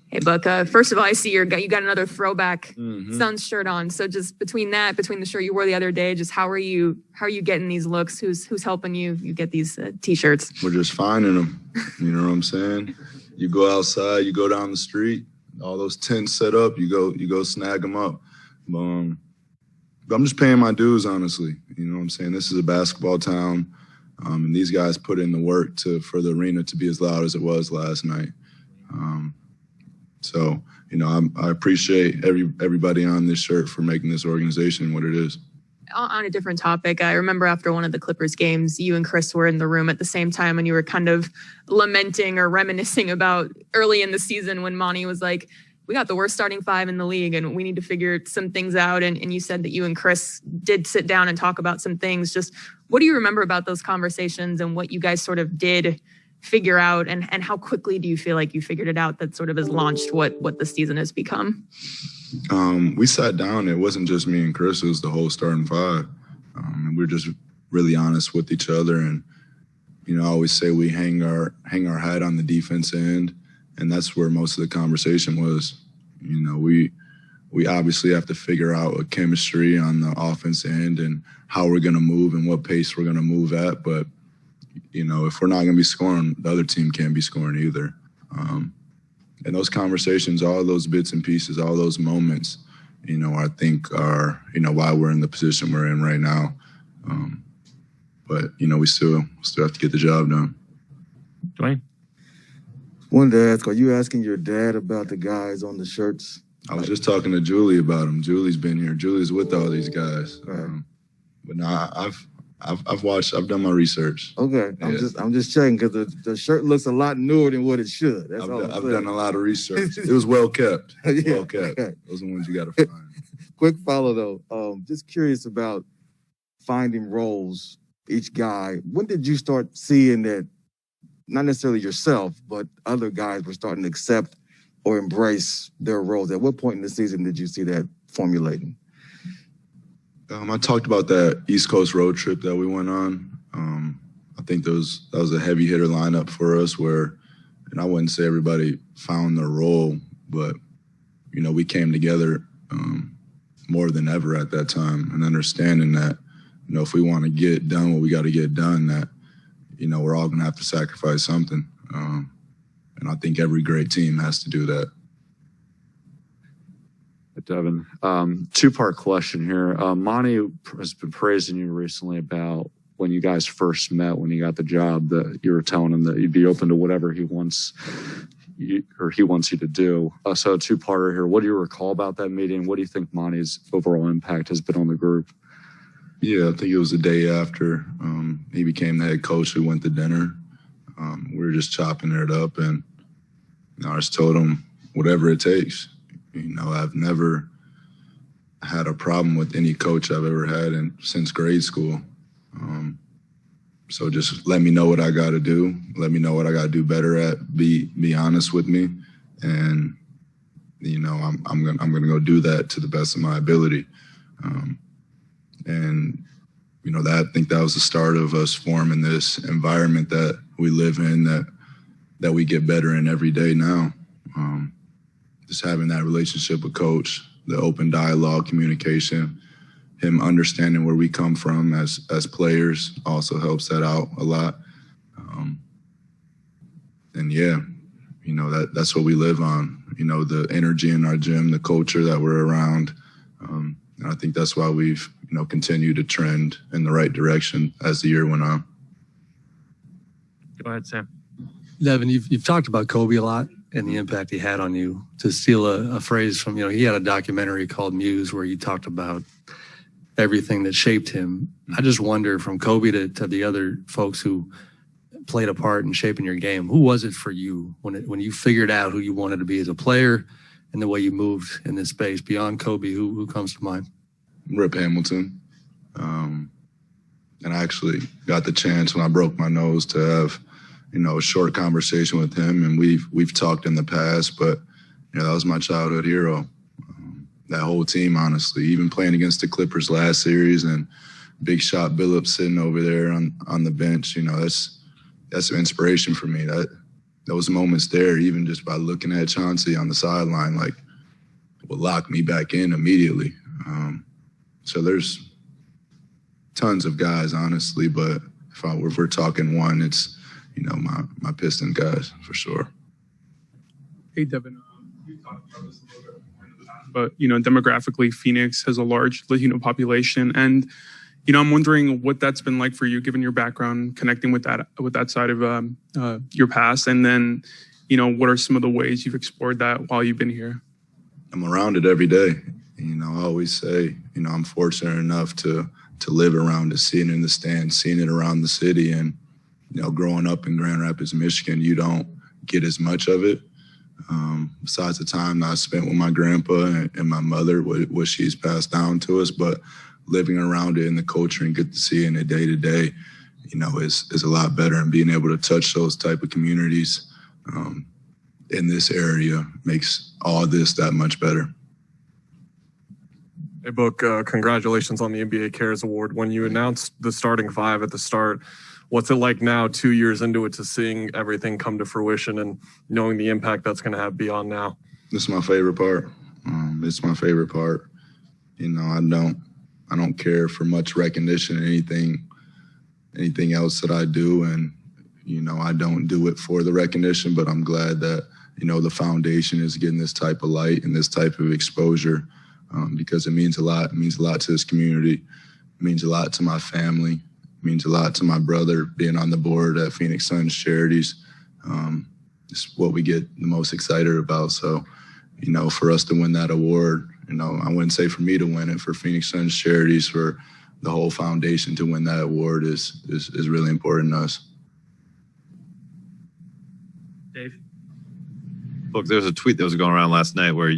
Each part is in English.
Hey, Buck. First of all, I see you got another throwback Suns shirt on. So just between the shirt you wore the other day, just how are you getting these looks? Who's helping you get these t-shirts? We're just finding them. You know what I'm saying? You go outside, you go down the street, all those tents set up, you go snag them up. But I'm just paying my dues, honestly. You know what I'm saying? This is a basketball town, and these guys put in the work for the arena to be as loud as it was last night. So, you know, I appreciate everybody on this shirt for making this organization what it is. On a different topic, I remember after one of the Clippers games, you and Chris were in the room at the same time and you were kind of lamenting or reminiscing about early in the season when Monty was like, we got the worst starting five in the league and we need to figure some things out. And you said that you and Chris did sit down and talk about some things. Just what do you remember about those conversations and what you guys sort of did figure out, and how quickly do you feel like you figured it out that sort of has launched what the season has become? We sat down. It wasn't just me and Chris. It was the whole starting five. And we were just really honest with each other. And, you know, I always say we hang our hat on the defense end, and that's where most of the conversation was. You know, we obviously have to figure out a chemistry on the offense end and how we're going to move and what pace we're going to move at. But you know, if we're not going to be scoring, the other team can't be scoring either. And those conversations, all those bits and pieces, all those moments, you know, I think are, you know, why we're in the position we're in right now. But, you know, we still have to get the job done. Dwayne? Wanted to ask, are you asking your dad about the guys on the shirts? I was just talking to Julie about them. Julie's been here. Julie's with all these guys. But no, I've watched. I've done my research. Okay, I'm just checking because the shirt looks a lot newer than what it should. That's all I've done a lot of research. It was well kept. Well kept. Okay. Those are the ones you got to find. Quick follow though. Just curious about finding roles. Each guy. When did you start seeing that? Not necessarily yourself, but other guys were starting to accept or embrace their roles. At what point in the season did you see that formulating? I talked about that East Coast road trip that we went on. I think that was a heavy hitter lineup for us where, and I wouldn't say everybody found their role, but, you know, we came together more than ever at that time and understanding that, you know, if we want to get done what we got to get done, that, you know, we're all going to have to sacrifice something. And I think every great team has to do that. Devin, two-part question here. Monty has been praising you recently about when you guys first met, when you got the job, that you were telling him that you'd be open to whatever he wants you to do. So a two-parter here. What do you recall about that meeting? What do you think Monty's overall impact has been on the group? Yeah, I think it was the day after he became the head coach. We went to dinner. We were just chopping it up, and I just told him whatever it takes. You know, I've never had a problem with any coach I've ever had since grade school. So just let me know what I got to do. Let me know what I got to do better at. Be honest with me, and you know, I'm gonna go do that to the best of my ability. And you know, I think that was the start of us forming this environment that we live in, that we get better in every day now. Just having that relationship with Coach, the open dialogue, communication, him understanding where we come from as players also helps that out a lot. And yeah, you know, that's what we live on. You know, the energy in our gym, the culture that we're around. And I think that's why we've, you know, continued to trend in the right direction as the year went on. Go ahead, Sam. Devin, you've talked about Kobe a lot and the impact he had on you. To steal a phrase from, you know, he had a documentary called Muse where you talked about everything that shaped him. I just wonder, from Kobe to the other folks who played a part in shaping your game, who was it for you when you figured out who you wanted to be as a player and the way you moved in this space? Beyond Kobe, who comes to mind? Rip Hamilton. And I actually got the chance when I broke my nose to have, you know, a short conversation with him, and we've talked in the past, but you know, that was my childhood hero. That whole team, honestly, even playing against the Clippers last series and Big Shot Billups sitting over there on the bench, you know, that's an inspiration for me. those moments there, even just by looking at Chauncey on the sideline, like, will lock me back in immediately. So there's tons of guys, honestly, but if we're talking one, it's, you know, my Piston guys for sure. Hey, Devin, you talked about this a little bit, but, you know, demographically, Phoenix has a large Latino population, and, you know, I'm wondering what that's been like for you, given your background, connecting with that side of your past, and then, you know, what are some of the ways you've explored that while you've been here? I'm around it every day. You know, I always say, you know, I'm fortunate enough to live around it, seeing it in the stands, seeing it around the city. And, you know, growing up in Grand Rapids, Michigan, you don't get as much of it. Besides the time that I spent with my grandpa and my mother, what she's passed down to us, but living around it in the culture and get to see it in it day to day, you know, is a lot better. And being able to touch those type of communities in this area makes all this that much better. Hey, Book, congratulations on the NBA Cares Award. When you announced the starting five at the start, what's it like now, 2 years into it, to seeing everything come to fruition and knowing the impact that's going to have beyond now? This is my favorite part. It's my favorite part. You know, I don't care for much recognition or anything else that I do. And, you know, I don't do it for the recognition, but I'm glad that, you know, the foundation is getting this type of light and this type of exposure, because it means a lot. It means a lot to this community. It means a lot to my family. It means a lot to my brother being on the board at Phoenix Suns Charities. It's what we get the most excited about. So, you know, for us to win that award, you know, I wouldn't say for me to win it, for Phoenix Suns Charities, for the whole foundation to win that award is really important to us. Dave? Look, there was a tweet that was going around last night where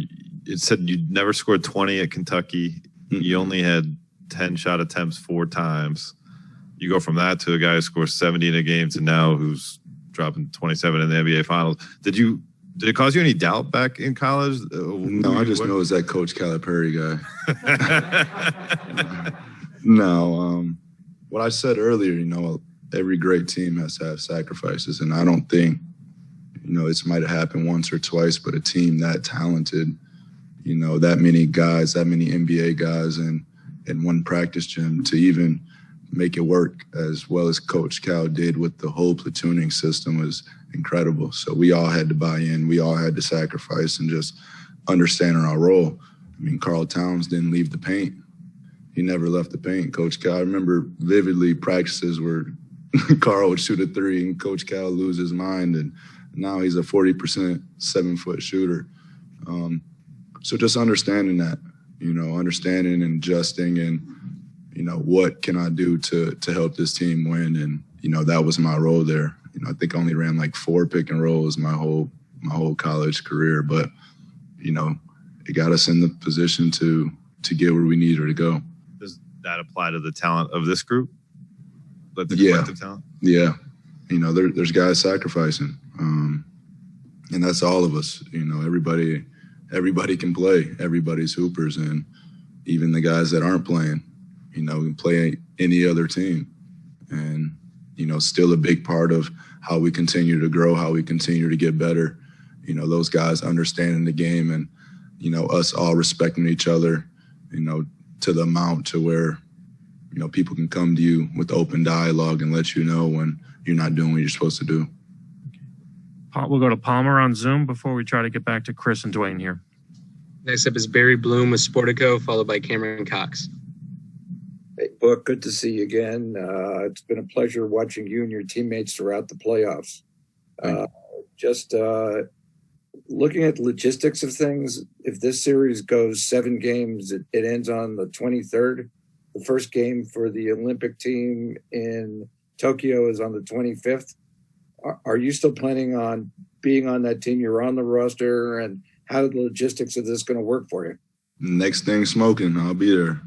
it said you'd never scored 20 at Kentucky. Mm-hmm. You only had 10 shot attempts 4 times. You go from that to a guy who scores 70 in a game to now who's dropping 27 in the NBA Finals. Did it cause you any doubt back in college? No, I just know it was that Coach Calipari guy. No, what I said earlier, you know, every great team has to have sacrifices, and I don't think, you know, it might have happened once or twice, but a team that talented, you know, that many guys, that many NBA guys in one practice gym to even make it work as well as Coach Cal did with the whole platooning system was incredible. So we all had to buy in. We all had to sacrifice and just understanding our role. I mean, Karl Towns didn't leave the paint. He never left the paint. Coach Cal, I remember vividly practices where Karl would shoot a 3 and Coach Cal lose his mind, and now he's a 40% 7-foot shooter. So just understanding that, you know, understanding and adjusting and, you know, what can I do to help this team win? And, you know, that was my role there. You know, I think I only ran like 4 pick and rolls my whole college career, but, you know, it got us in the position to get where we needed to go. Does that apply to the talent of this group? Like the collective talent? Yeah. You know, there's guys sacrificing. And that's all of us. You know, everybody can play. Everybody's hoopers. And even the guys that aren't playing, you know, can play any other team. And, you know, still a big part of how we continue to grow, how we continue to get better. You know, those guys understanding the game and, you know, us all respecting each other, you know, to the amount to where, you know, people can come to you with open dialogue and let you know when you're not doing what you're supposed to do. We'll go to Palmer on Zoom before we try to get back to Chris and Dwayne here. Next up is Barry Bloom with Sportico, followed by Cameron Cox. Hey, Book, good to see you again. It's been a pleasure watching you and your teammates throughout the playoffs. Looking at logistics of things, if this series goes 7 games, it ends on the 23rd. The first game for the Olympic team in Tokyo is on the 25th. Are you still planning on being on that team? You're on the roster, and how are the logistics of this going to work for you? Next thing smoking, I'll be there.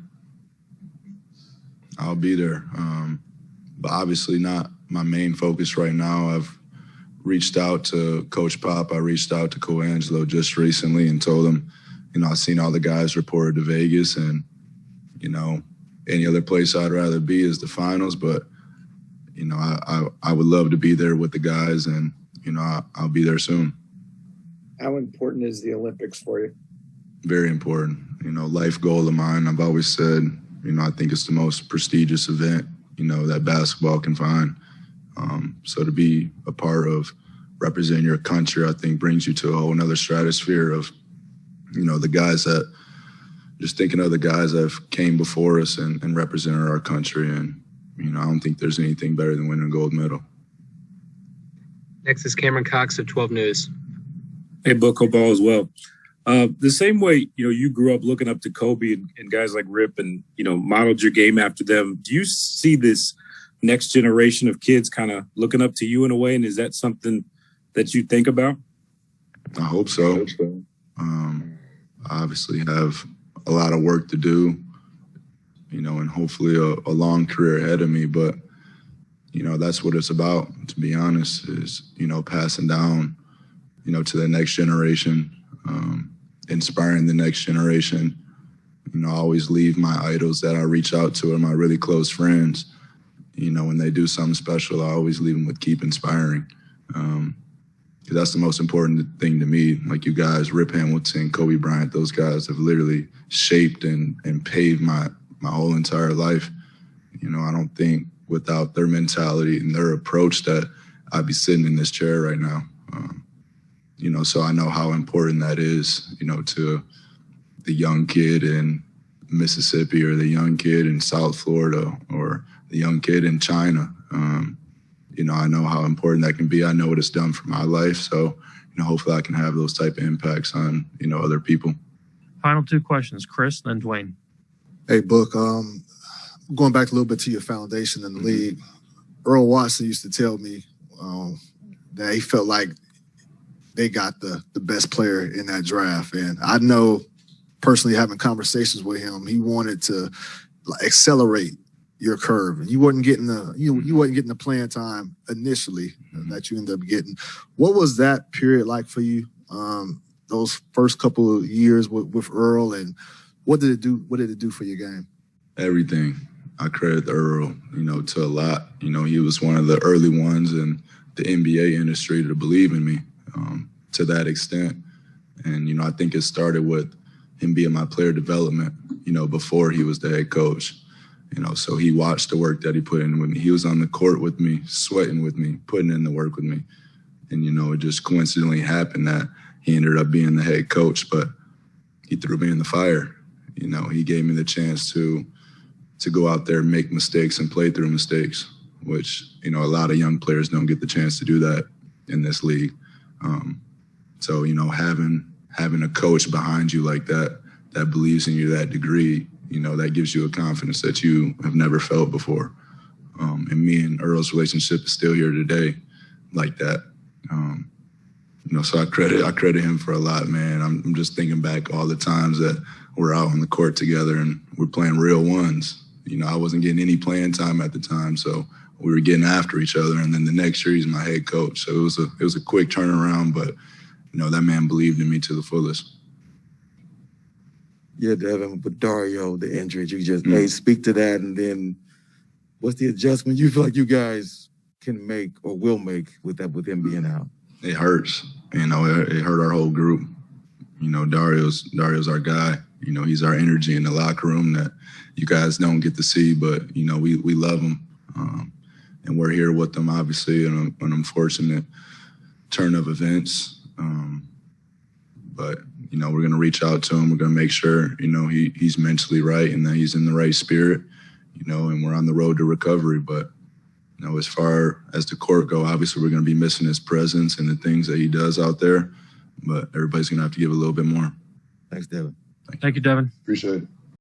But obviously not my main focus right now. I've reached out to Coach Pop. I reached out to Coangelo just recently and told him, you know, I've seen all the guys reported to Vegas, and, you know, any other place I'd rather be is the finals. But, you know, I would love to be there with the guys and I'll be there soon. How important is the Olympics for you? Very important. Life goal of mine. I've always said, I think it's the most prestigious event, that basketball can find. So to be a part of representing your country, I think brings you to a whole nother stratosphere of, the guys that, just thinking of the guys that have came before us and represented our country. And, I don't think there's anything better than winning a gold medal. Next is Cameron Cox of 12 News. Hey, Book, hope all as well. The same way, you grew up looking up to Kobe and guys like Rip and, modeled your game after them. Do you see this next generation of kids kind of looking up to you in a way? And is that something that you think about? I hope so. I obviously have a lot of work to do, and hopefully a long career ahead of me. But, that's what it's about, to be honest, is, passing down, to the next generation, inspiring the next generation. I always leave my idols that I reach out to and my really close friends. When they do something special, I always leave them with keep inspiring. 'Cause that's the most important thing to me. Like you guys, Rip Hamilton, Kobe Bryant, those guys have literally shaped and paved my whole entire life. I don't think without their mentality and their approach that I'd be sitting in this chair right now. So I know how important that is, to the young kid in Mississippi or the young kid in South Florida or the young kid in China. I know how important that can be. I know what it's done for my life. So, hopefully I can have those type of impacts on, other people. Final two questions, Chris, then Dwayne. Hey, Book, going back a little bit to your foundation in the league, Earl Watson used to tell me that he felt like they got the best player in that draft. And I know personally having conversations with him, he wanted to accelerate your curve. And you wasn't getting the playing time initially that you ended up getting. What was that period like for you? Those first couple of years with Earl, and what did it do? What did it do for your game? Everything. I credit Earl, to a lot. He was one of the early ones in the NBA industry to believe in me to that extent. And, I think it started with him being my player development, before he was the head coach. So he watched the work that he put in with me. He was on the court with me, sweating with me, putting in the work with me. And, it just coincidentally happened that he ended up being the head coach, but he threw me in the fire. He gave me the chance to go out there and make mistakes and play through mistakes, which, a lot of young players don't get the chance to do that in this league. So, having a coach behind you like that believes in you to that degree, that gives you a confidence that you have never felt before. And me and Earl's relationship is still here today like that. So I credit him for a lot, man. I'm just thinking back all the times that we're out on the court together and we're playing real ones. I wasn't getting any playing time at the time, so we were getting after each other. And then the next year, he's my head coach. So it was a quick turnaround, but that man believed in me to the fullest. Yeah, Devin, with Dario, the injury you just made, speak to that, and then what's the adjustment you feel like you guys can make or will make with him being out? It hurts. It hurt our whole group. Dario's our guy. He's our energy in the locker room that you guys don't get to see, but, we love him. And we're here with them, obviously, in an unfortunate turn of events. But, we're going to reach out to him. We're going to make sure, he's mentally right and that he's in the right spirit, and we're on the road to recovery. But, as far as the court go, obviously we're going to be missing his presence and the things that he does out there. But everybody's going to have to give a little bit more. Thanks, Devin. Thank you, Devin. Appreciate it.